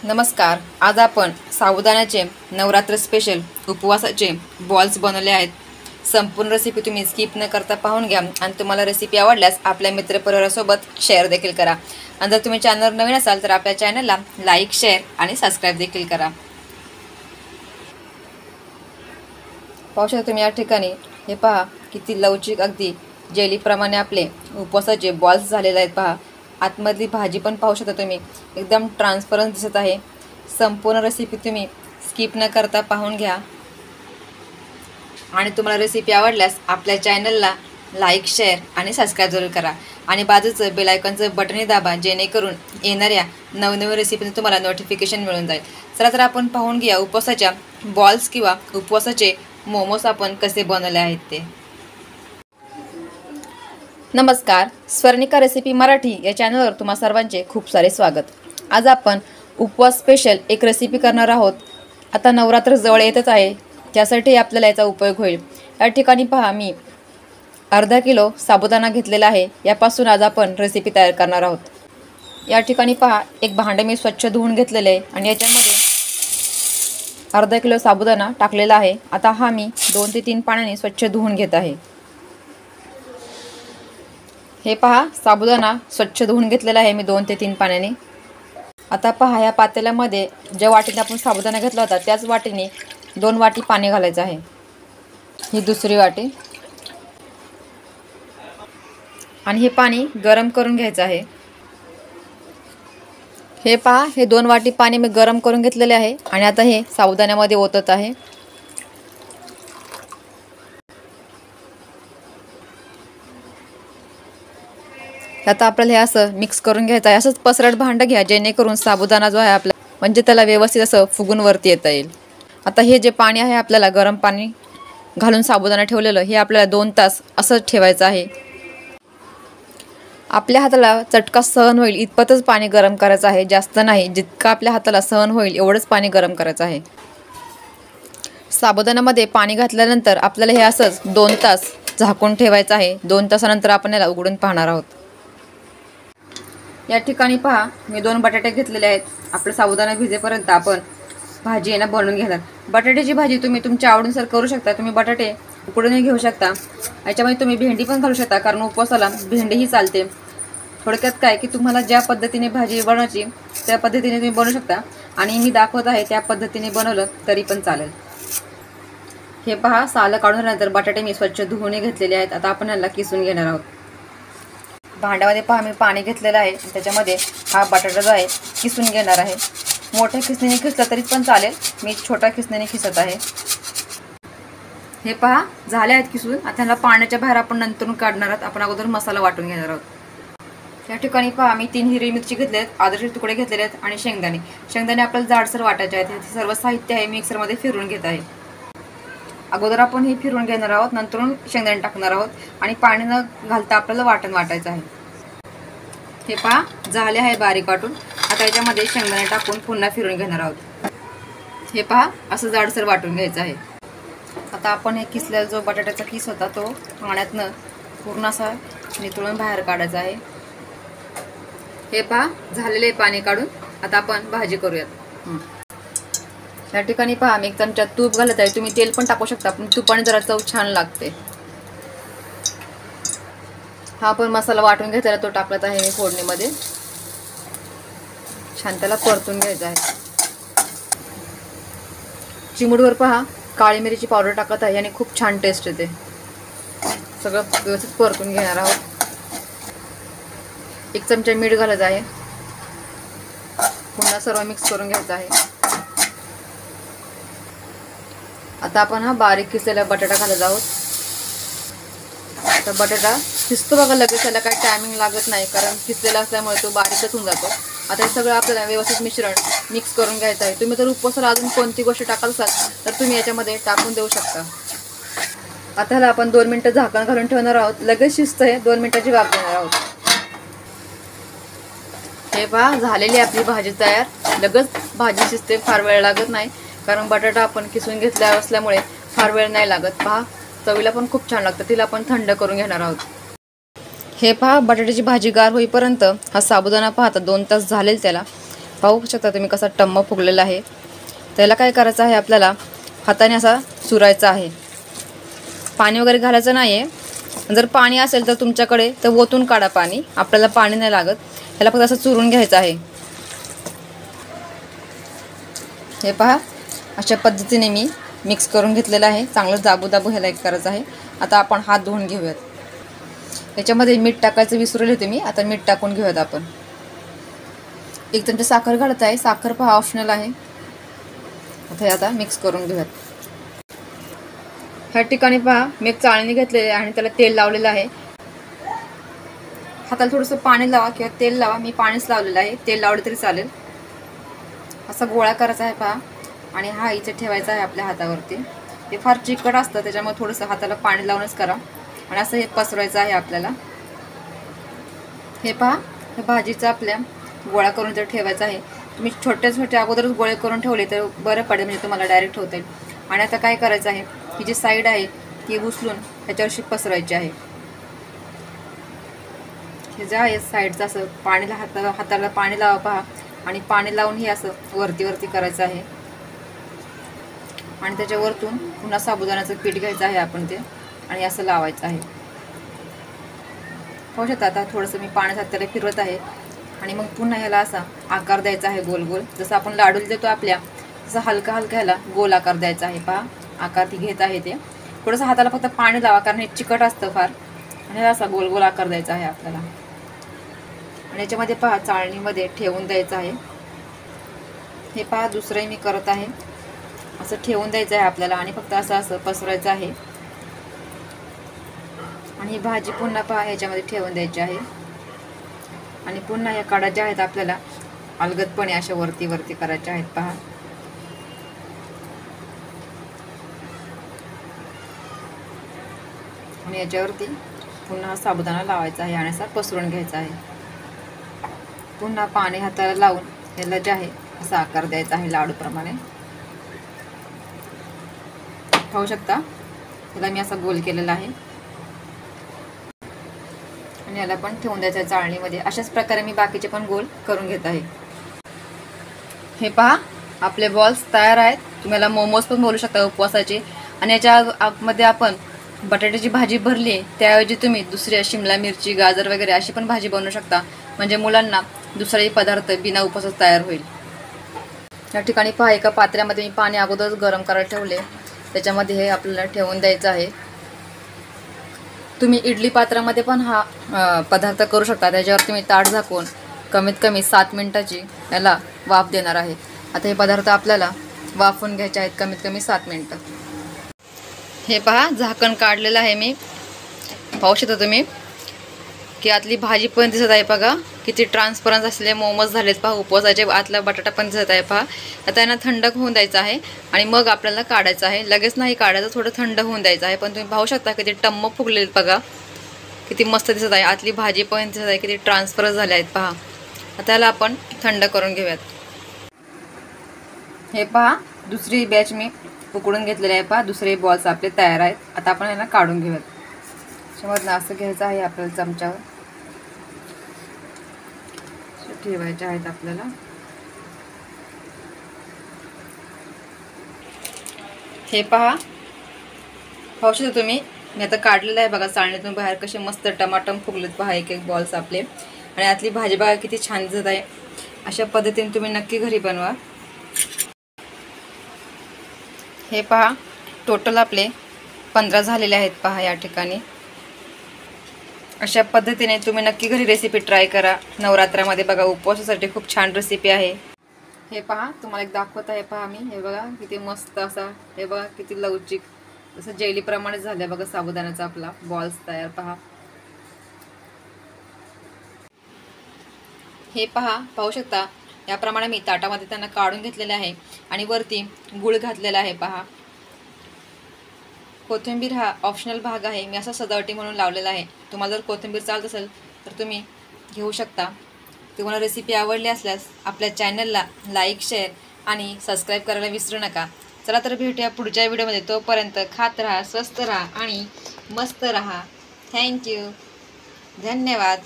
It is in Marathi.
नमस्कार. आज आपण साबुदाण्याचे नवरात्र स्पेशल उपवासाचे बॉल्स बनवले आहेत. संपूर्ण रेसिपी तुम्ही स्किप न करता पाहून घ्या आणि तुम्हाला रेसिपी आवडल्यास आपल्या मित्रपरिवारासोबत शेअर देखील करा. आणि जर तुम्ही चॅनलवर नवीन असाल तर आपल्या चॅनलला लाईक, शेअर आणि सबस्क्राईब देखील करा. पाहू शकता तुम्ही या ठिकाणी. हे पहा किती लवचिक, अगदी जेलीप्रमाणे आपले उपवासाचे बॉल्स झालेले आहेत. पहा, आतमधली भाजी पण पाहू शकता तुम्ही, एकदम ट्रान्सपरंट दिसत आहे. संपूर्ण रेसिपी तुम्ही स्किप न करता पाहून घ्या आणि तुम्हाला रेसिपी आवडल्यास आपल्या चॅनलला लाईक, शेअर आणि सबस्क्राईब जरूर करा आणि बाजूचं बेल आयकॉनचं बटनही दाबा, जेणेकरून येणाऱ्या नवनवीन रेसिपीने तुम्हाला नोटिफिकेशन मिळून जाईल. चला तर आपण पाहून घ्या उपवासाच्या बॉल्स किंवा उपवासाचे मोमोज आपण कसे बनवले आहेत ते. नमस्कार. स्वर्णिका रेसिपी मराठी या चॅनलवर तुम्हा सर्वांचे खूप सारे स्वागत. आज आपण उपवास स्पेशल एक रेसिपी करणार आहोत. आता नवरात्र जवळ येतच आहे, त्यासाठी आपल्याला याचा उपयोग होईल. या ठिकाणी पहा, मी अर्धा किलो साबुदाणा घेतलेला आहे. यापासून आज आपण रेसिपी तयार करणार आहोत. या ठिकाणी पहा, एक भांडे मी स्वच्छ धुवून घेतलेले आहे आणि याच्यामध्ये अर्धा किलो साबुदाणा टाकलेला आहे. आता हा मी 2 ते 3 पाण्याने स्वच्छ धुवून घेत आहे. हे पहा, साबुदाणा स्वच्छ धुवून घेतलेला आहे मी 2 ते 3 पाण्याने. आता पहा, या पातेल्यामध्ये ज्या वाटीने आपण साबुदाणा घेतला होता त्याच वाटीने 2 वाटी पाणी घालायचं आहे. ही दुसरी वाटी आणि हे पाणी गरम करून घ्यायचं आहे. हे पहा, हे 2 वाटी पाणी मी गरम करून घेतलेले आहे आणि आता हे साबुदाण्यामध्ये ओतत आहे. आता आपल्याला हे असं मिक्स करून घ्यायचं आहे. असंच पसरट भांडं घ्या, जेणेकरून साबुदाणा जो आहे आपला म्हणजे त्याला व्यवस्थित असं फुगून वरती येता येईल. आता हे जे पाणी आहे, आपल्याला गरम पाणी घालून साबुदाणा ठेवलेलं, हे आपल्याला 2 तास असंच ठेवायचं आहे. आपल्या हाताला चटका सहन होईल इतपतच पाणी गरम करायचं आहे, जास्त नाही. जितकं आपल्या हाताला सहन होईल एवढंच पाणी गरम करायचं आहे. साबुदाण्यामध्ये पाणी घातल्यानंतर आपल्याला हे असंच 2 तास झाकून ठेवायचं आहे. 2 तासानंतर आपण याला उघडून पाहणार आहोत. या ठिकाणी पहा, मी 2 बटाटे घेतलेले आहेत. आपलं साबुदाणा भिजेपर्यंत आपण भाजी आहे ना बनवून घेणार. बटाट्याची भाजी तुम्ही तुमच्या आवडीनुसार करू शकता. तुम्ही बटाटे उकडूनही घेऊ शकता. याच्यामध्ये तुम्ही भेंडी पण घालू शकता, कारण उपवासाला भेंडीही चालते. थोडक्यात काय की तुम्हाला ज्या पद्धतीने भाजी बनवायची त्या पद्धतीने तुम्ही बनवू शकता आणि मी दाखवत आहे त्या पद्धतीने बनवलं तरी पण चालेल. हे पहा, सालं काढून झाल्यानंतर बटाटे मी स्वच्छ धुवून घेतलेले आहेत. आता आपण याला किसून घेणार आहोत. भांड्यामध्ये पहा, मी पाणी घेतलेलं आहे. त्याच्यामध्ये हा बटाटा जो आहे किसून घेणार आहे. मोठ्या खिसणीने खिसला तरी पण चालेल, मी छोट्या खिसणीने खिसत आहे. हे पहा, झाले आहेत किसून. आता ह्याला पाण्याच्या बाहेर आपण नंतरून काढणार आहोत. आपण अगोदर मसाला वाटून घेणार आहोत. या ठिकाणी पहा, मी 3 हिरवी मिरची घेतले आहेत, आदरचे तुकडे घेतलेले आहेत आणि शेंगदाणे आपल्याला जाडसर वाटायचे आहेत. हे सर्व साहित्य आहे मिक्सरमध्ये फिरवून घेत आहे. अगोदर आपण हे फिरवून घेणार आहोत, नंतरून शेंगदाणे टाकणार आहोत आणि पाणी न घालता आपल्याला वाटण वाटायचं आहे. हे पहा, झाले आहे बारीक वाटून. आता याच्यामध्ये शेंगदाणे टाकून पुन्हा फिरवून घेणार आहोत. हे पहा, असं जाडसर वाटून घ्यायचं आहे. आता आपण हे किसलेला जो बटाट्याचा किस होता तो पाण्यातनं पूर्ण असा नितळून बाहेर काढायचा आहे. हे पहा, झालेले पाणी काढून. आता आपण भाजी करूयात. या ठिकाणी पहा, मी 1 चमचा तूप घालत आहे. तुम्ही तेल पण टाकू शकता, पण तुपाने जरा चव छान लागते. हा आपण मसाला वाटून घेतलेला तो टाकत आहे मी फोडणीमध्ये. छान त्याला परतून घ्यायचं आहे. चिमूटभर पहा, काळी मिरीची पावडर टाकत आहे, याने खूप छान टेस्ट येते. सगळं व्यवस्थित परतून घेणार आहोत. 1 चमचा मीठ घालत आहे. पुन्हा सर्व मिक्स करून घ्यायचं आहे. आता आपण हा बारीक किसलेला बटाटा घालत आहोत. आता बटाटा शिजतो बघा लगेच, त्याला काही टायमिंग लागत नाही, कारण किसलेला असल्यामुळे तो बारीकच होऊन जातो. आता हे सगळं आपल्याला व्यवस्थित मिश्रण मिक्स करून घ्यायचं आहे. तुम्ही जर उपवासाला अजून कोणती गोष्ट टाकाल असाल तर तुम्ही याच्यामध्ये टाकून देऊ शकता. आता ह्याला आपण 2 मिनिटं झाकण घालून ठेवणार आहोत. लगेच शिजतं हे, 2 मिनिटाची वाफ देणार आहोत. हे पहा, झालेली आपली भाजी तयार. लगेच भाजी शिजते, फार वेळ लागत नाही, कारण बटाटा आपण किसून घेतला असल्यामुळे फार वेळ नाही लागत. पहा, चवीला पण खूप छान लागतं. तिला आपण थंड करून घेणार आहोत. हे पहा, बटाट्याची भाजी गार होईपर्यंत हा साबुदाणा पाहता 2 तास झालेल त्याला. पाहू शकता तुम्ही कसा टम्म फुगलेला आहे. त्याला काय करायचं आहे, आपल्याला हाताने असा चुरायचा आहे. पाणी वगैरे घालायचं नाही आहे. जर पाणी असेल तर तुमच्याकडे तर ओतून काढा पाणी, आपल्याला पाणी नाही लागत. ह्याला फक्त असं चुरून घ्यायचं आहे. हे पहा, अशा पद्धतीने मी मिक्स करून घेतलेलं आहे. चांगलं दाबू ह्याला एक करायचं आहे. आता आपण हात धुवून घेऊयात. याच्यामध्ये मीठ टाकायचं विसरले होते मी, आता मीठ टाकून घेऊयात आपण. 1 चमचा साखर घालत आहे. साखर पहा ऑप्शनल आहे. आता मिक्स करून घेऊयात. ह्या ठिकाणी पहा मी एक चाळणी घेतलेली आहे आणि त्याला तेल लावलेलं आहे. हाताला थोडंसं पाणी लावा किंवा तेल लावा. मी पाणीच लावलेलं आहे, तेल लावलं तरी चालेल. असा गोळा करायचा आहे पहा आणि हा इथे ठेवायचा आहे आपल्या हातावरती. हे फार चिकट असतं, त्याच्यामुळे थोडंसं हाताला पाणी लावूनच करा. आणि असं हे पसरवायचं आहे आपल्याला. हे पहा, हे भाजीचा आपल्या गोळा करून तर ठेवायचा आहे. तुम्ही छोटे छोटे अगोदरच गोळे करून ठेवले तर बरं पडेल, म्हणजे तुम्हाला डायरेक्ट होता येईल. आणि आता काय करायचं आहे, ही जी साईड आहे ती उचलून ह्याच्यावरशी पसरवायची आहे. हे जे आहे साईडचं असं पाणीला हाताला पाणी लावा पहा, आणि पाणी लावून हे असं वरती वरती करायचं आहे. आणि त्याच्या वरतून पुन्हा साबुदाण्याचं पीठ घ्यायचं आहे आपण ते, आणि असं लावायचं आहे. पाहू शकता आता थोडंसं मी पाण्यात हाताला फिरवत आहे. आणि मग पुन्हा ह्याला असा आकार द्यायचा आहे गोल गोल, जसं आपण लाडूला देतो आपल्या, तसं हलका हलका ह्याला गोल आकार द्यायचा आहे. पहा आकार ती घेत आहे ते. थोडंसं हाताला फक्त पाणी लावा, कारण हे चिकट असतं फार. आणि ह्याला असा गोल गोल आकार द्यायचा आहे आपल्याला. आणि याच्यामध्ये पहा चाळणीमध्ये ठेवून द्यायचं आहे. हे पहा दुसरंही मी करत आहे. असं ठेवून द्यायचं आहे आपल्याला आणि फक्त असं असं पसरायचं आहे. आणि ही भाजी पुन्हा पहा ह्याच्यामध्ये ठेवून द्यायची आहे. आणि पुन्हा या काड्या ज्या आहेत आपल्याला अलगदपणे अशा वरती वरती करायच्या आहेत. पहा आणि याच्यावरती पुन्हा साबुदाणा लावायचा आहे आणि असा पसरून घ्यायचा आहे. पुन्हा पाणी हाताला लावून ह्याला जे आहे असा आकार द्यायचा आहे लाडूप्रमाणे. पाहू शकता त्याला मी असा गोल केलेला आहे. आणि याला पण ठेवून द्यायचं आहे चाळणीमध्ये. अशाच प्रकारे मी बाकीचे पण गोल करून घेत आहे. हे पहा आपले बॉल्स तयार आहेत. तुम्ही याला मोमोज पण बोलू शकता उपवासाचे. आणि याच्या मध्ये आपण बटाट्याची भाजी भरली, त्याऐवजी तुम्ही दुसऱ्या शिमला मिरची, गाजर वगैरे अशी पण भाजी बनवू शकता. म्हणजे मुलांना दुसराही पदार्थ बिना उपवासाचा तयार होईल. या ठिकाणी पहा एका पात्र्यामध्ये मी पाणी अगोदरच गरम करायला ठेवले, त्याच्यामध्ये हे आपल्याला ठेवून द्यायचं आहे. तुम्ही इडली पात्रामध्ये पण हा पदार्थ करू शकता. त्याच्यावर तुम्ही ताट झाकून कमीत कमी 7 मिनिटाची याला वाफ देणार आहे. आता हे पदार्थ आपल्याला वाफवून घ्यायचे आहेत कमीत कमी 7 मिनिटं. हे पहा झाकण काढलेलं आहे मी. पाहू शकता तुम्ही की आतली भाजी पण दिसत आहे. बघा किती ट्रान्सपरन्स असलेले मोमोज झालेत. पहा उपवासाचे आतला बटाटा पण दिसत आहे. पहा आता यांना थंड होऊन द्यायचं आहे आणि मग आपल्याला काढायचं आहे. लगेच नाही काढायचं, थोडं थंड होऊन द्यायचं आहे. पण तुम्ही पाहू शकता किती टम्म फुगलेत. बघा किती मस्त दिसत आहे. आतली भाजी पण दिसत आहे, किती ट्रान्सपरन्स झाले आहेत. पहा आता याला आपण थंड करून घेऊयात. हे पहा दुसरी बॅच मी उकडून घेतलेली आहे. पहा दुसरे बॉल्स आपले तयार आहेत. आता आपण यांना काढून घेऊयात. त्याच्यामधनं असं घ्यायचं आहे आपल्याला चमच्यावर, ठेवायचे आहेत आपल्याला. हे पहा पाहू शकता तुम्ही मी आता काढलेलं आहे. बघा चाळणीतून बाहेर कसे मस्त टमाटम फुगलेत. पहा एक एक बॉल्स आपले. आणि आतली भाजी बघा किती छान दिसत आहे. अशा पद्धतीने तुम्ही नक्की घरी बनवा. हे पहा टोटल आपले 15 झालेले आहेत. पहा या ठिकाणी अशा पद्धतीने तुम्ही नक्की घरी रेसिपी ट्राय करा नवरात्रामध्ये. बघा उपवासासाठी खूप छान रेसिपी आहे. हे पहा तुम्हाला एक दाखवत आहे. पहा मी हे बघा किती मस्त असा, हे बघा किती लवचिक, जसं जेलीप्रमाणे झालं. बघा साबुदाण्याचा आपला बॉल्स तयार. पहा हे पहा पाहू शकता याप्रमाणे मी ताटामध्ये त्यांना काढून घेतलेले आहे आणि वरती गूळ घातलेला आहे. पहा कोथिंबीर हा ऑप्शनल भाग आहे. मी असा सजावटी म्हणून लावलेला आहे. तुम्हाला जर कोथिंबीर चालत असेल तर तुम्ही घेऊ शकता. तुम्हाला रेसिपी आवडली असल्यास आपल्या चॅनलला लाईक, शेअर आणि सबस्क्राईब करायला विसरू नका. चला तर भेटूया पुढच्या व्हिडिओमध्ये. तोपर्यंत खात राहा, स्वस्त राहा आणि मस्त राहा. थँक्यू, धन्यवाद.